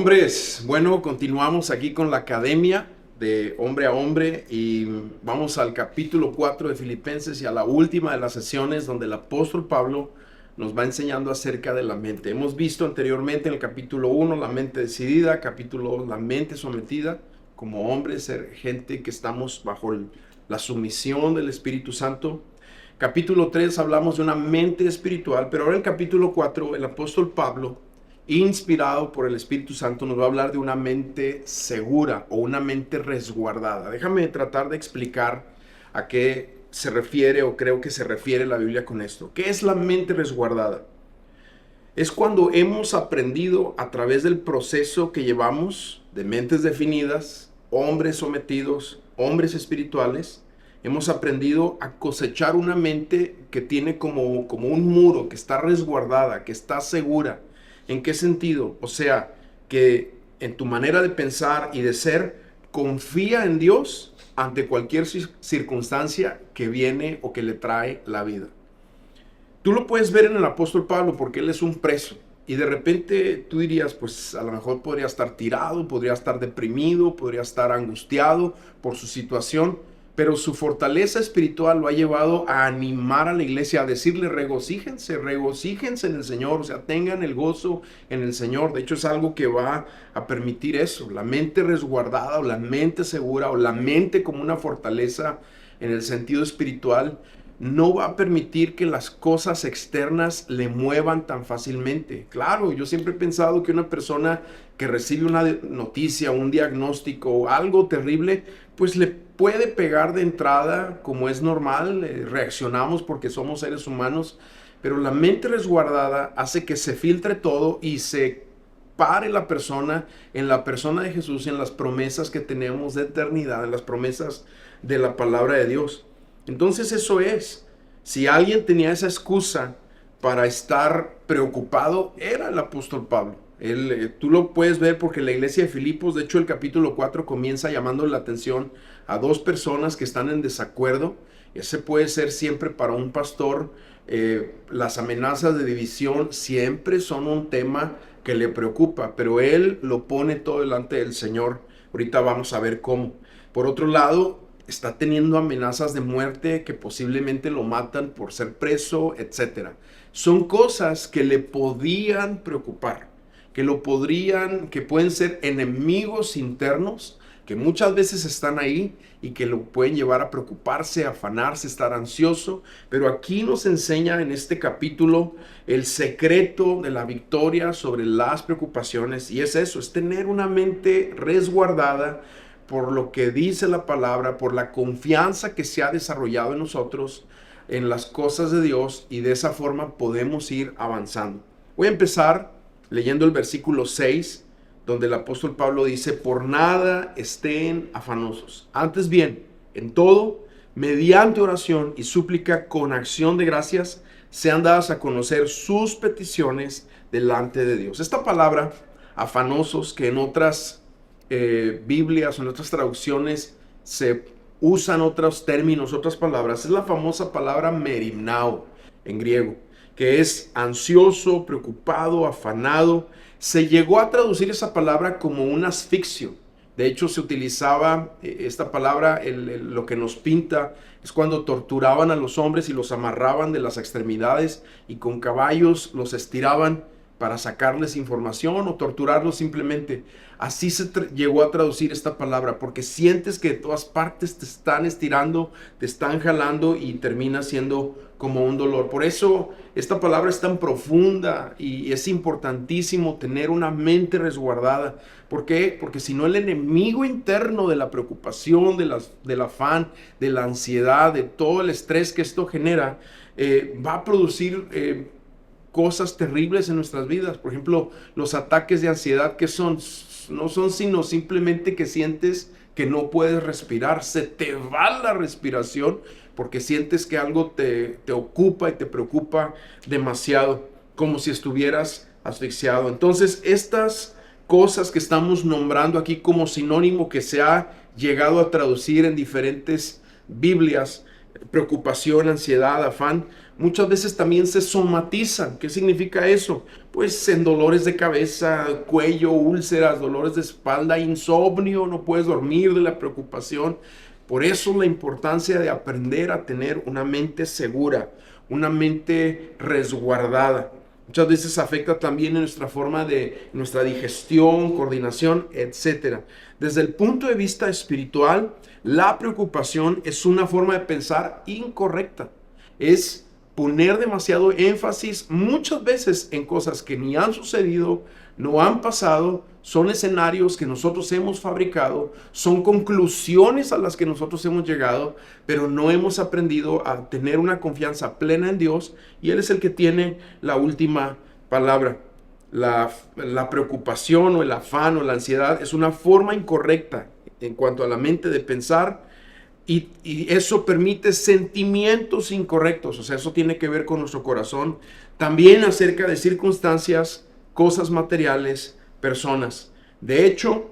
Hombres, bueno, continuamos aquí con la academia de hombre a hombre y vamos al capítulo 4 de Filipenses y a la última de las sesiones donde el apóstol Pablo nos va enseñando acerca de la mente. Hemos visto anteriormente en el capítulo 1 la mente decidida, capítulo 2 la mente sometida, como hombres, ser gente que estamos bajo la sumisión del Espíritu Santo. Capítulo 3 hablamos de una mente espiritual, pero ahora en el capítulo 4 el apóstol Pablo, inspirado por el Espíritu Santo, nos va a hablar de una mente segura o una mente resguardada. Déjame tratar de explicar a qué se refiere o creo que se refiere la Biblia con esto. ¿Qué es la mente resguardada? Es cuando hemos aprendido a través del proceso que llevamos de mentes definidas, hombres sometidos, hombres espirituales, hemos aprendido a cosechar una mente que tiene como un muro, que está resguardada, que está segura. ¿En qué sentido? O sea, que en tu manera de pensar y de ser, confía en Dios ante cualquier circunstancia que viene o que le trae la vida. Tú lo puedes ver en el apóstol Pablo porque él es un preso. Y de repente tú dirías, pues a lo mejor podría estar tirado, podría estar deprimido, podría estar angustiado por su situación. Pero su fortaleza espiritual lo ha llevado a animar a la iglesia, a decirle regocíjense en el Señor, o sea, tengan el gozo en el Señor. De hecho, es algo que va a permitir eso, la mente resguardada o la mente segura o la mente como una fortaleza en el sentido espiritual, no va a permitir que las cosas externas le muevan tan fácilmente. Claro, yo siempre he pensado que una persona que recibe una noticia, un diagnóstico, algo terrible, pues le puede pegar de entrada, como es normal, reaccionamos porque somos seres humanos, pero la mente resguardada hace que se filtre todo y se pare la persona en la persona de Jesús, en las promesas que tenemos de eternidad, en las promesas de la palabra de Dios. Entonces eso es, si alguien tenía esa excusa para estar preocupado, era el apóstol Pablo. Tú lo puedes ver porque la iglesia de Filipos, de hecho el capítulo 4 comienza llamando la atención a dos personas que están en desacuerdo. Ese puede ser siempre para un pastor. Las amenazas de división siempre son un tema que le preocupa, pero él lo pone todo delante del Señor. Ahorita vamos a ver cómo. Por otro lado, está teniendo amenazas de muerte que posiblemente lo matan por ser preso, etc. Son cosas que le podían preocupar, que pueden ser enemigos internos, que muchas veces están ahí y que lo pueden llevar a preocuparse, a afanarse, estar ansioso. Pero aquí nos enseña en este capítulo el secreto de la victoria sobre las preocupaciones, y es eso, es tener una mente resguardada por lo que dice la palabra, por la confianza que se ha desarrollado en nosotros, en las cosas de Dios, y de esa forma podemos ir avanzando. Voy a empezar leyendo el versículo 6, donde el apóstol Pablo dice: por nada estén afanosos, antes bien, en todo, mediante oración y súplica con acción de gracias, sean dadas a conocer sus peticiones delante de Dios. Esta palabra, afanosos, que en otras Biblias o en otras traducciones se usan otros términos, otras palabras, es la famosa palabra merimnao en griego, que es ansioso, preocupado, afanado. Se llegó a traducir esa palabra como un asfixio. De hecho, se utilizaba esta palabra, lo que nos pinta es cuando torturaban a los hombres y los amarraban de las extremidades y con caballos los estiraban para sacarles información o torturarlos simplemente. Así se llegó a traducir esta palabra, porque sientes que de todas partes te están estirando, te están jalando y termina siendo como un dolor. Por eso esta palabra es tan profunda y es importantísimo tener una mente resguardada. ¿Por qué? Porque si no, el enemigo interno de la preocupación, del afán, de la ansiedad, de todo el estrés que esto genera, va a producir cosas terribles en nuestras vidas. Por ejemplo, los ataques de ansiedad, que no son sino simplemente que sientes que no puedes respirar, se te va la respiración porque sientes que algo te ocupa y te preocupa demasiado, como si estuvieras asfixiado. Entonces, estas cosas que estamos nombrando aquí como sinónimo, que se ha llegado a traducir en diferentes Biblias, preocupación, ansiedad, afán, muchas veces también se somatizan. ¿Qué significa eso? Pues en dolores de cabeza, cuello, úlceras, dolores de espalda, insomnio, no puedes dormir de la preocupación. Por eso la importancia de aprender a tener una mente segura, una mente resguardada. Muchas veces afecta también en nuestra forma de nuestra digestión, coordinación, etcétera. Desde el punto de vista espiritual, la preocupación es una forma de pensar incorrecta. Es poner demasiado énfasis muchas veces en cosas que ni han sucedido, no han pasado, son escenarios que nosotros hemos fabricado, son conclusiones a las que nosotros hemos llegado, pero no hemos aprendido a tener una confianza plena en Dios y Él es el que tiene la última palabra. La preocupación o el afán o la ansiedad es una forma incorrecta en cuanto a la mente de pensar y eso permite sentimientos incorrectos, o sea, eso tiene que ver con nuestro corazón, también acerca de circunstancias, cosas materiales, personas. De hecho,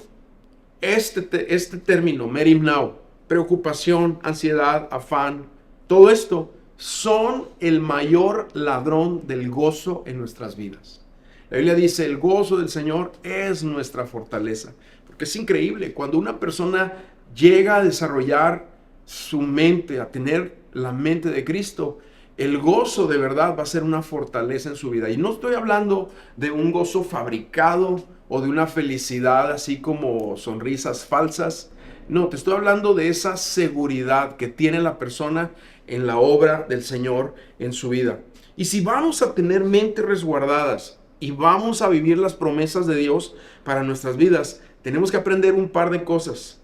este término, merimnao, preocupación, ansiedad, afán, todo esto son el mayor ladrón del gozo en nuestras vidas. La Biblia dice, el gozo del Señor es nuestra fortaleza. Porque es increíble, cuando una persona llega a desarrollar su mente, a tener la mente de Cristo, el gozo de verdad va a ser una fortaleza en su vida. Y no estoy hablando de un gozo fabricado o de una felicidad así como sonrisas falsas. No, te estoy hablando de esa seguridad que tiene la persona en la obra del Señor en su vida. Y si vamos a tener mentes resguardadas y vamos a vivir las promesas de Dios para nuestras vidas, tenemos que aprender un par de cosas.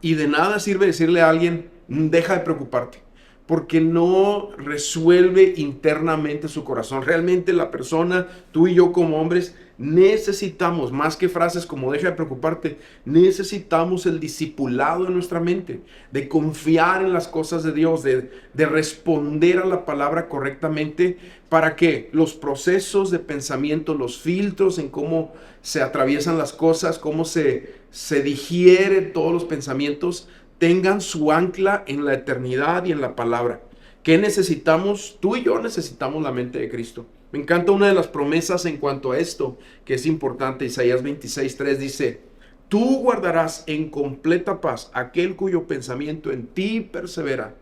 Y de nada sirve decirle a alguien, deja de preocuparte, porque no resuelve internamente su corazón. Realmente la persona, tú y yo como hombres, necesitamos, más que frases como deja de preocuparte, necesitamos el discipulado en nuestra mente, de confiar en las cosas de Dios, de responder a la palabra correctamente, para que los procesos de pensamiento, los filtros en cómo se atraviesan las cosas, cómo se digiere todos los pensamientos, tengan su ancla en la eternidad y en la palabra. ¿Qué necesitamos? Tú y yo necesitamos la mente de Cristo. Me encanta una de las promesas en cuanto a esto, que es importante. Isaías 26:3 dice, tú guardarás en completa paz aquel cuyo pensamiento en ti persevera,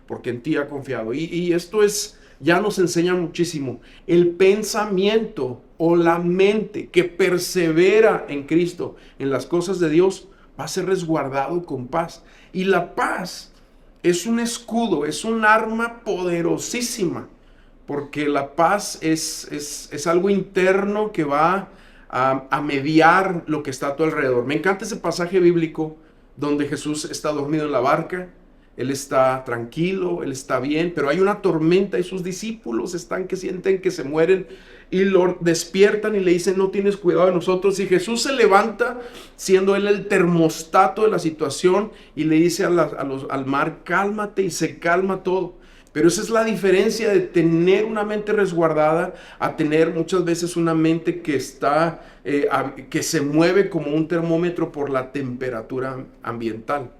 porque en ti ha confiado. Y esto ya nos enseña muchísimo. El pensamiento o la mente que persevera en Cristo, en las cosas de Dios, va a ser resguardado con paz. Y la paz es un escudo, es un arma poderosísima, porque la paz es algo interno que va a mediar lo que está a tu alrededor. Me encanta ese pasaje bíblico donde Jesús está dormido en la barca, Él está tranquilo, Él está bien, pero hay una tormenta y sus discípulos están que sienten que se mueren y lo despiertan y le dicen, no tienes cuidado de nosotros. Y Jesús se levanta, siendo Él el termostato de la situación, y le dice al mar, cálmate, y se calma todo. Pero esa es la diferencia de tener una mente resguardada a tener muchas veces una mente que que se mueve como un termómetro por la temperatura ambiental.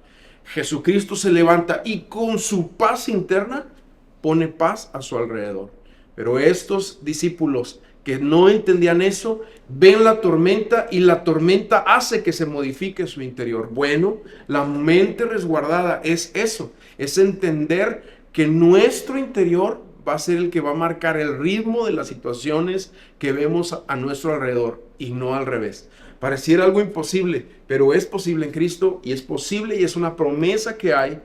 Jesucristo se levanta y con su paz interna pone paz a su alrededor. Pero estos discípulos que no entendían eso, ven la tormenta y la tormenta hace que se modifique su interior. Bueno, la mente resguardada es eso, es entender que nuestro interior va a ser el que va a marcar el ritmo de las situaciones que vemos a nuestro alrededor y no al revés. Pareciera algo imposible, pero es posible en Cristo y es posible y es una promesa que hay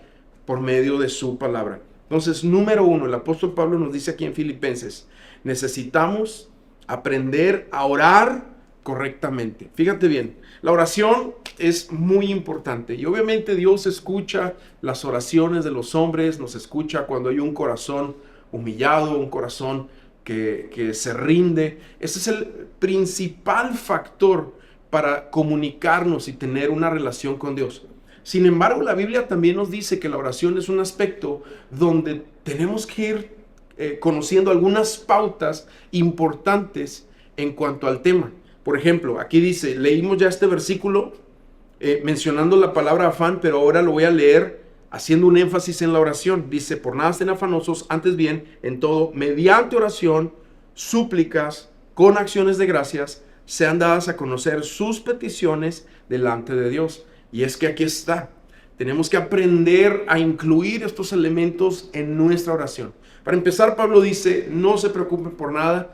por medio de su palabra. Entonces, número uno, el apóstol Pablo nos dice aquí en Filipenses, necesitamos aprender a orar correctamente. Fíjate bien, la oración es muy importante y obviamente Dios escucha las oraciones de los hombres, nos escucha cuando hay un corazón humillado, un corazón que se rinde. Ese es el principal factor para comunicarnos y tener una relación con Dios. Sin embargo, la Biblia también nos dice que la oración es un aspecto donde tenemos que ir conociendo algunas pautas importantes en cuanto al tema. Por ejemplo, aquí dice, leímos ya este versículo mencionando la palabra afán, pero ahora lo voy a leer haciendo un énfasis en la oración. Dice, por nada estén afanosos, antes bien, en todo, mediante oración, súplicas, con acciones de gracias, sean dadas a conocer sus peticiones delante de Dios. Y es que aquí está. Tenemos que aprender a incluir estos elementos en nuestra oración. Para empezar, Pablo dice, no se preocupen por nada,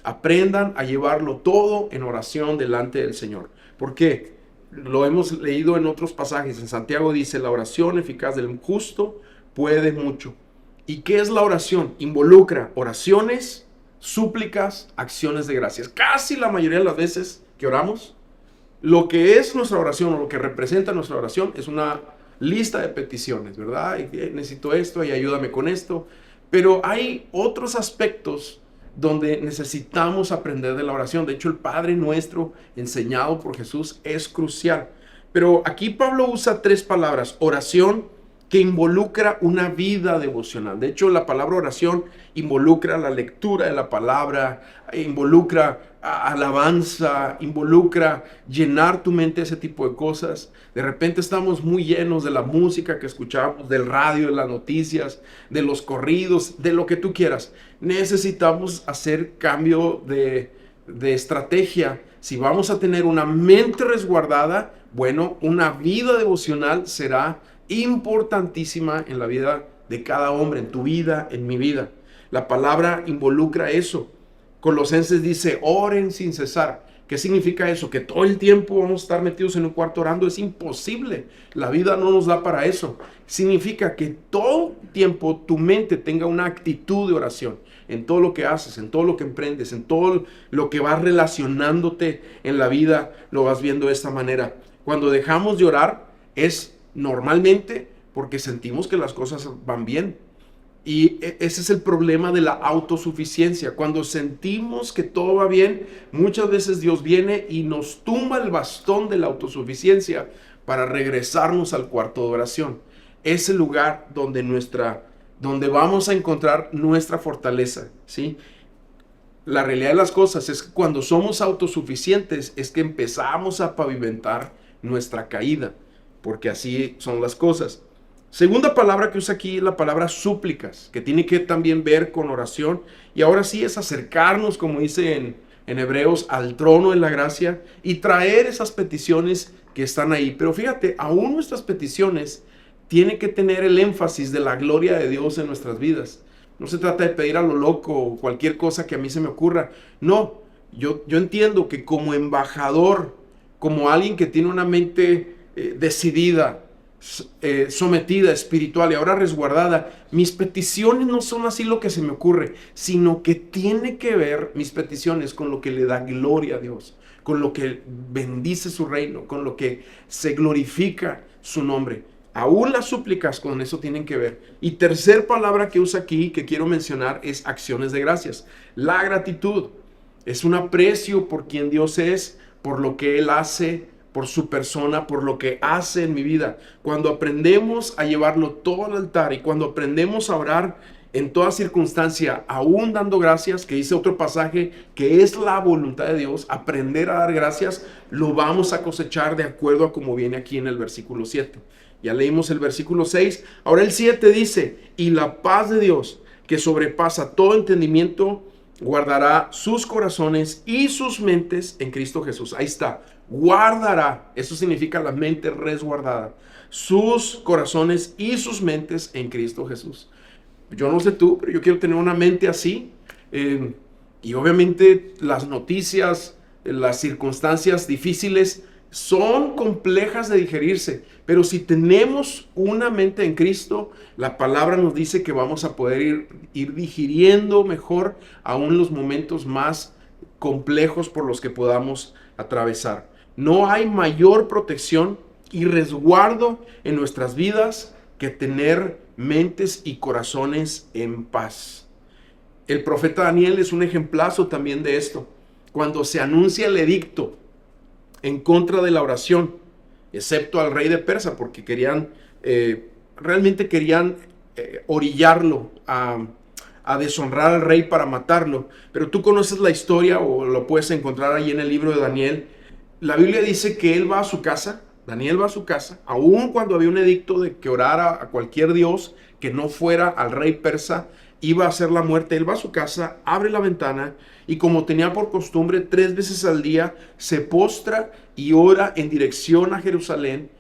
aprendan a llevarlo todo en oración delante del Señor. ¿Por qué? Lo hemos leído en otros pasajes. En Santiago dice, la oración eficaz del justo puede mucho. ¿Y qué es la oración? Involucra oraciones, súplicas, acciones de gracias. Casi la mayoría de las veces que oramos, lo que es nuestra oración o lo que representa nuestra oración es una lista de peticiones, ¿verdad? Necesito esto y ayúdame con esto. Pero hay otros aspectos donde necesitamos aprender de la oración. De hecho, el Padre Nuestro enseñado por Jesús es crucial. Pero aquí Pablo usa 3 palabras. Oración, que involucra una vida devocional. De hecho, la palabra oración involucra la lectura de la palabra, involucra alabanza, involucra llenar tu mente de ese tipo de cosas. De repente estamos muy llenos de la música que escuchamos, del radio, de las noticias, de los corridos, de lo que tú quieras. Necesitamos hacer cambio de estrategia. Si vamos a tener una mente resguardada, bueno, una vida devocional será importantísima en la vida de cada hombre, en tu vida, en mi vida. La palabra involucra eso. Colosenses dice, oren sin cesar. ¿Qué significa eso? Que todo el tiempo vamos a estar metidos en un cuarto orando. Es imposible. La vida no nos da para eso. Significa que todo tiempo tu mente tenga una actitud de oración. En todo lo que haces, en todo lo que emprendes, en todo lo que vas relacionándote en la vida, lo vas viendo de esta manera. Cuando dejamos de orar es normalmente porque sentimos que las cosas van bien. Y ese es el problema de la autosuficiencia. Cuando sentimos que todo va bien, muchas veces Dios viene y nos tumba el bastón de la autosuficiencia para regresarnos al cuarto de oración. Es el lugar donde vamos a encontrar nuestra fortaleza, ¿sí? La realidad de las cosas es que cuando somos autosuficientes es que empezamos a pavimentar nuestra caída, porque así son las cosas. Segunda palabra que usa aquí es la palabra súplicas, que tiene que también ver con oración. Y ahora sí es acercarnos, como dice en Hebreos, al trono de la gracia y traer esas peticiones que están ahí. Pero fíjate, aún nuestras peticiones tienen que tener el énfasis de la gloria de Dios en nuestras vidas. No se trata de pedir a lo loco o cualquier cosa que a mí se me ocurra. No, yo entiendo que como embajador, como alguien que tiene una mente decidida, sometida, espiritual y ahora resguardada, mis peticiones no son así lo que se me ocurre, sino que tiene que ver mis peticiones con lo que le da gloria a Dios, con lo que bendice su reino, con lo que se glorifica su nombre. Aún las súplicas con eso tienen que ver. Y tercer palabra que usa aquí, que quiero mencionar, es acciones de gracias. La gratitud es un aprecio por quien Dios es, por lo que Él hace, por su persona, por lo que hace en mi vida. Cuando aprendemos a llevarlo todo al altar y cuando aprendemos a orar en toda circunstancia, aún dando gracias, que dice otro pasaje, que es la voluntad de Dios, aprender a dar gracias, lo vamos a cosechar de acuerdo a como viene aquí en el versículo 7. Ya leímos el versículo 6. Ahora el 7 dice, y la paz de Dios, que sobrepasa todo entendimiento, guardará sus corazones y sus mentes en Cristo Jesús. Ahí está. Guardará, eso significa la mente resguardada, sus corazones y sus mentes en Cristo Jesús. Yo no sé tú, pero yo quiero tener una mente así. Y obviamente las noticias, las circunstancias difíciles son complejas de digerirse, pero si tenemos una mente en Cristo, la palabra nos dice que vamos a poder ir digiriendo mejor aún los momentos más complejos por los que podamos atravesar. No hay mayor protección y resguardo en nuestras vidas que tener mentes y corazones en paz. El profeta Daniel es un ejemplazo también de esto. Cuando se anuncia el edicto en contra de la oración, excepto al rey de Persia, porque realmente querían orillarlo a deshonrar al rey para matarlo. Pero tú conoces la historia o lo puedes encontrar ahí en el libro de Daniel. La Biblia dice que él va a su casa Daniel va a su casa, aun cuando había un edicto de que orara a cualquier dios que no fuera al rey persa, iba a hacer la muerte. Él va a su casa, abre la ventana y, como tenía por costumbre, 3 veces al día se postra y ora en dirección a Jerusalén,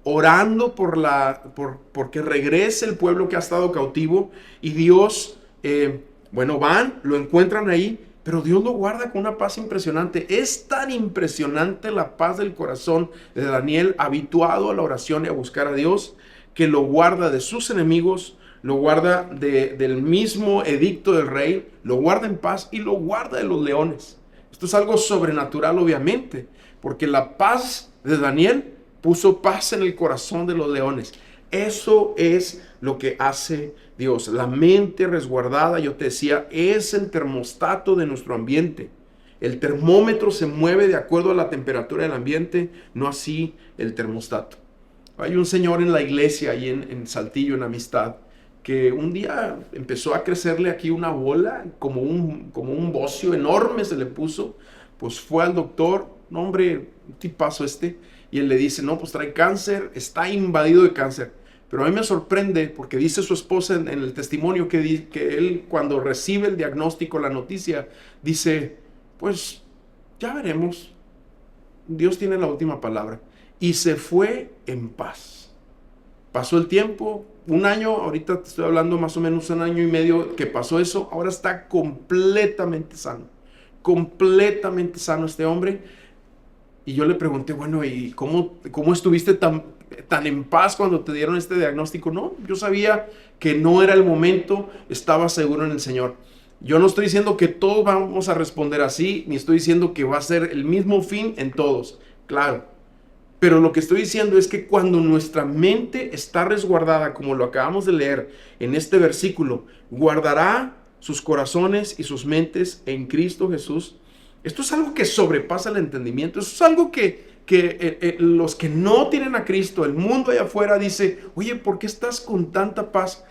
orando porque regrese el pueblo que ha estado cautivo. Y Dios, van, lo encuentran ahí, pero Dios lo guarda con una paz impresionante. Es tan impresionante la paz del corazón de Daniel, habituado a la oración y a buscar a Dios, que lo guarda de sus enemigos, lo guarda del mismo edicto del rey, lo guarda en paz y lo guarda de los leones. Esto es algo sobrenatural, obviamente, porque la paz de Daniel puso paz en el corazón de los leones. Eso es lo que hace Dios. La mente resguardada, yo te decía, es el termostato de nuestro ambiente. El termómetro se mueve de acuerdo a la temperatura del ambiente, no así el termostato. Hay un señor en la iglesia, ahí en Saltillo, en Amistad, que un día empezó a crecerle aquí una bola, como un bocio enorme se le puso. Pues fue al doctor, no, hombre, un tipazo y él le dice, no, pues trae cáncer, está invadido de cáncer. Pero a mí me sorprende porque dice su esposa en el testimonio que él, cuando recibe el diagnóstico, la noticia, dice, pues ya veremos, Dios tiene la última palabra. Y se fue en paz. Pasó el tiempo, un año, ahorita te estoy hablando más o menos 1 año y medio que pasó eso. Ahora está completamente sano este hombre. Y yo le pregunté, bueno, ¿y cómo estuviste tan en paz cuando te dieron este diagnóstico? No, yo sabía que no era el momento, estaba seguro en el Señor. Yo no estoy diciendo que todos vamos a responder así, ni estoy diciendo que va a ser el mismo fin en todos, claro. Pero lo que estoy diciendo es que cuando nuestra mente está resguardada, como lo acabamos de leer en este versículo, guardará sus corazones y sus mentes en Cristo Jesús. Esto es algo que sobrepasa el entendimiento. Esto es algo que los que no tienen a Cristo, el mundo allá afuera, dice, oye, ¿por qué estás con tanta paz?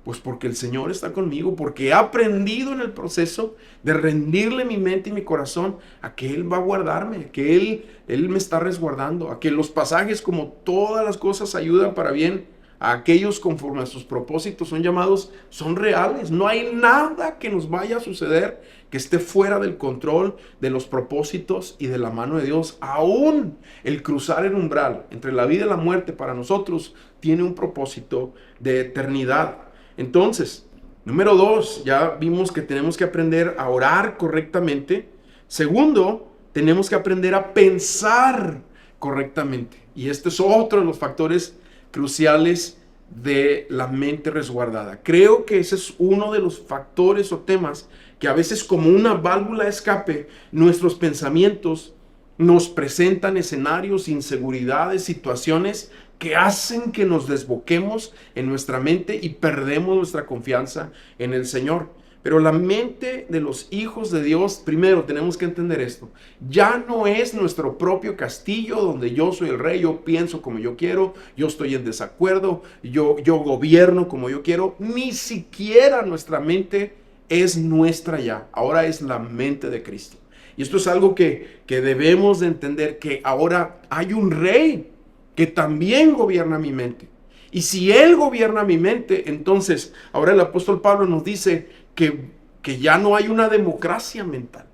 Pues porque el Señor está conmigo, porque he aprendido en el proceso de rendirle mi mente y mi corazón a que Él va a guardarme, que Él me está resguardando, a que los pasajes, como todas las cosas ayudan para bien a aquellos conforme a sus propósitos son llamados, son reales. No hay nada que nos vaya a suceder que esté fuera del control de los propósitos y de la mano de Dios. Aún el cruzar el umbral entre la vida y la muerte para nosotros tiene un propósito de eternidad. Entonces, número 2, ya vimos que tenemos que aprender a orar correctamente. Segundo, tenemos que aprender a pensar correctamente. Y este es otro de los factores cruciales de la mente resguardada. Creo que ese es uno de los factores o temas que a veces, como una válvula de escape, nuestros pensamientos nos presentan escenarios, inseguridades, situaciones que hacen que nos desboquemos en nuestra mente y perdemos nuestra confianza en el Señor. Pero la mente de los hijos de Dios, primero tenemos que entender esto, ya no es nuestro propio castillo donde yo soy el rey, yo pienso como yo quiero, yo estoy en desacuerdo, yo gobierno como yo quiero. Ni siquiera nuestra mente es nuestra ya, ahora es la mente de Cristo. Y esto es algo que debemos de entender, que ahora hay un rey que también gobierna mi mente. Y si Él gobierna mi mente, entonces ahora el apóstol Pablo nos dice que ya no hay una democracia mental.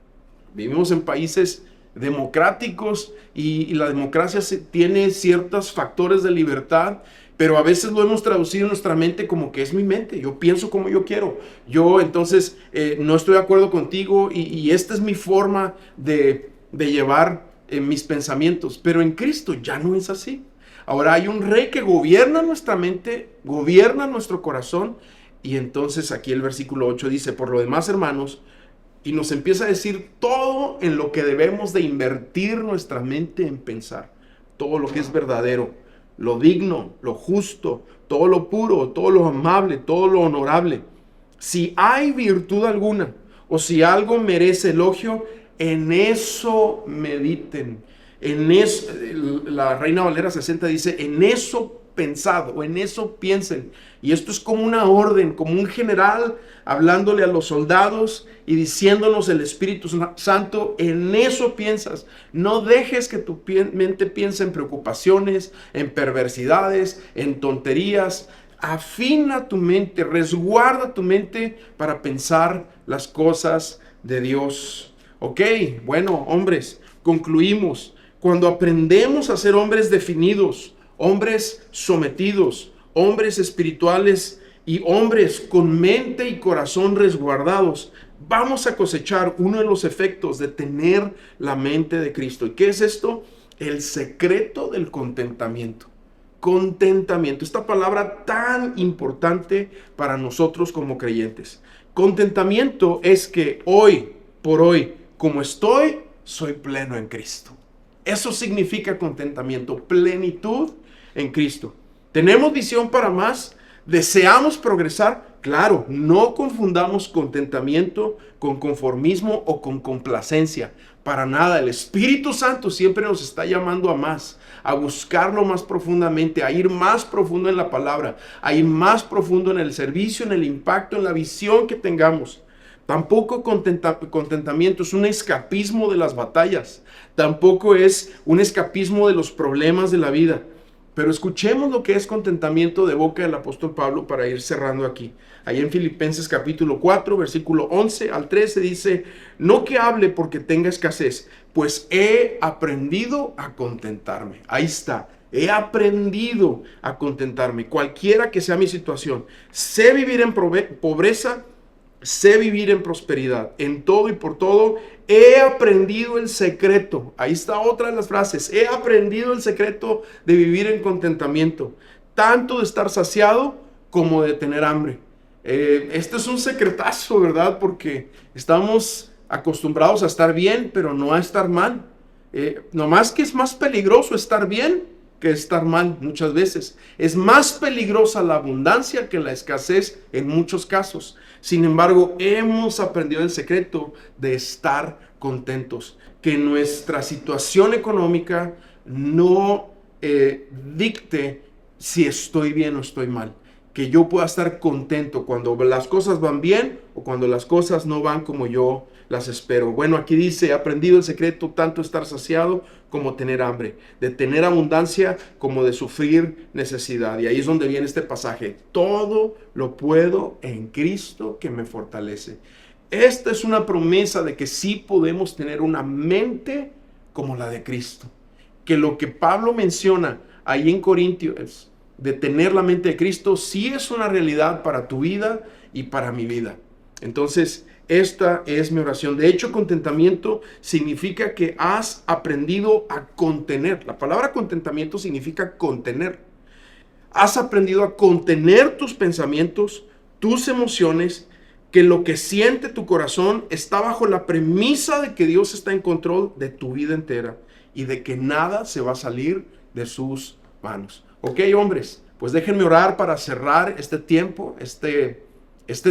Vivimos en países democráticos y la democracia tiene ciertos factores de libertad, pero a veces lo hemos traducido en nuestra mente como que es mi mente, yo pienso como yo quiero, yo entonces no estoy de acuerdo contigo y esta es mi forma de llevar mis pensamientos. Pero en Cristo ya no es así. Ahora hay un rey que gobierna nuestra mente, gobierna nuestro corazón. Y entonces aquí el versículo 8 dice, por lo demás, hermanos, y nos empieza a decir todo en lo que debemos de invertir nuestra mente en pensar. Todo lo que es verdadero, lo digno, lo justo, todo lo puro, todo lo amable, todo lo honorable. Si hay virtud alguna o si algo merece elogio, en eso mediten. En eso, la Reina Valera 60 dice, en eso pensad o en eso piensen. Y esto es como una orden, como un general hablándole a los soldados y diciéndonos el Espíritu Santo, en eso piensas. No dejes que tu mente piense en preocupaciones, en perversidades, en tonterías. Afina tu mente, resguarda tu mente para pensar las cosas de Dios. Ok, bueno, hombres, concluimos. Cuando aprendemos a ser hombres definidos, hombres sometidos, hombres espirituales y hombres con mente y corazón resguardados, vamos a cosechar uno de los efectos de tener la mente de Cristo. ¿Y qué es esto? El secreto del contentamiento. Contentamiento, esta palabra tan importante para nosotros como creyentes. Contentamiento es que hoy, por hoy, como estoy, soy pleno en Cristo. Eso significa contentamiento, plenitud en Cristo. ¿Tenemos visión para más? ¿Deseamos progresar? Claro, no confundamos contentamiento con conformismo o con complacencia. Para nada, el Espíritu Santo siempre nos está llamando a más, a buscarlo más profundamente, a ir más profundo en la palabra, a ir más profundo en el servicio, en el impacto, en la visión que tengamos. Tampoco contentamiento es un escapismo de las batallas. Tampoco es un escapismo de los problemas de la vida. Pero escuchemos lo que es contentamiento de boca del apóstol Pablo para ir cerrando aquí. Ahí en Filipenses capítulo 4, versículo 11 al 13 dice, no que hable porque tenga escasez, pues he aprendido a contentarme. Ahí está. He aprendido a contentarme, cualquiera que sea mi situación. Sé vivir en pobreza, sé vivir en prosperidad, en todo y por todo. He aprendido el secreto. Ahí está otra de las frases. He aprendido el secreto de vivir en contentamiento, tanto de estar saciado como de tener hambre. Este es un secretazo, ¿verdad? Porque estamos acostumbrados a estar bien, pero no a estar mal. Nomás que es más peligroso estar bien que estar mal muchas veces. Es más peligrosa la abundancia que la escasez en muchos casos. Sin embargo, hemos aprendido el secreto de estar contentos. Que nuestra situación económica no dicte si estoy bien o estoy mal. Que yo pueda estar contento cuando las cosas van bien o cuando las cosas no van como yo las espero. Bueno, aquí dice, he aprendido el secreto tanto estar saciado como tener hambre, de tener abundancia como de sufrir necesidad. Y ahí es donde viene este pasaje. Todo lo puedo en Cristo que me fortalece. Esta es una promesa de que sí podemos tener una mente como la de Cristo. Que lo que Pablo menciona ahí en Corintios, de tener la mente de Cristo, sí es una realidad para tu vida y para mi vida. Entonces, esta es mi oración. De hecho, contentamiento significa que has aprendido a contener. La palabra contentamiento significa contener. Has aprendido a contener tus pensamientos, tus emociones, que lo que siente tu corazón está bajo la premisa de que Dios está en control de tu vida entera y de que nada se va a salir de sus manos. Ok, hombres, pues déjenme orar para cerrar este tiempo, este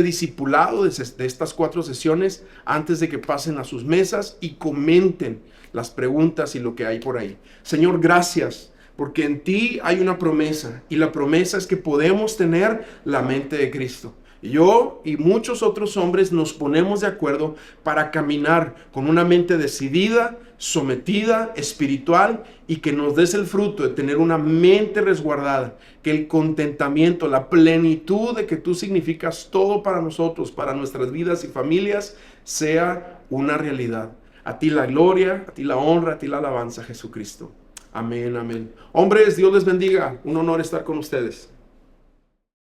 discipulado de estas 4 sesiones antes de que pasen a sus mesas y comenten las preguntas y lo que hay por ahí. Señor, gracias, porque en ti hay una promesa y la promesa es que podemos tener la mente de Cristo. Yo y muchos otros hombres nos ponemos de acuerdo para caminar con una mente decidida, sometida, espiritual, y que nos des el fruto de tener una mente resguardada, que el contentamiento, la plenitud de que tú significas todo para nosotros, para nuestras vidas y familias, sea una realidad. A ti la gloria, a ti la honra, a ti la alabanza, Jesucristo. Amén, amén. Hombres, Dios les bendiga. Un honor estar con ustedes.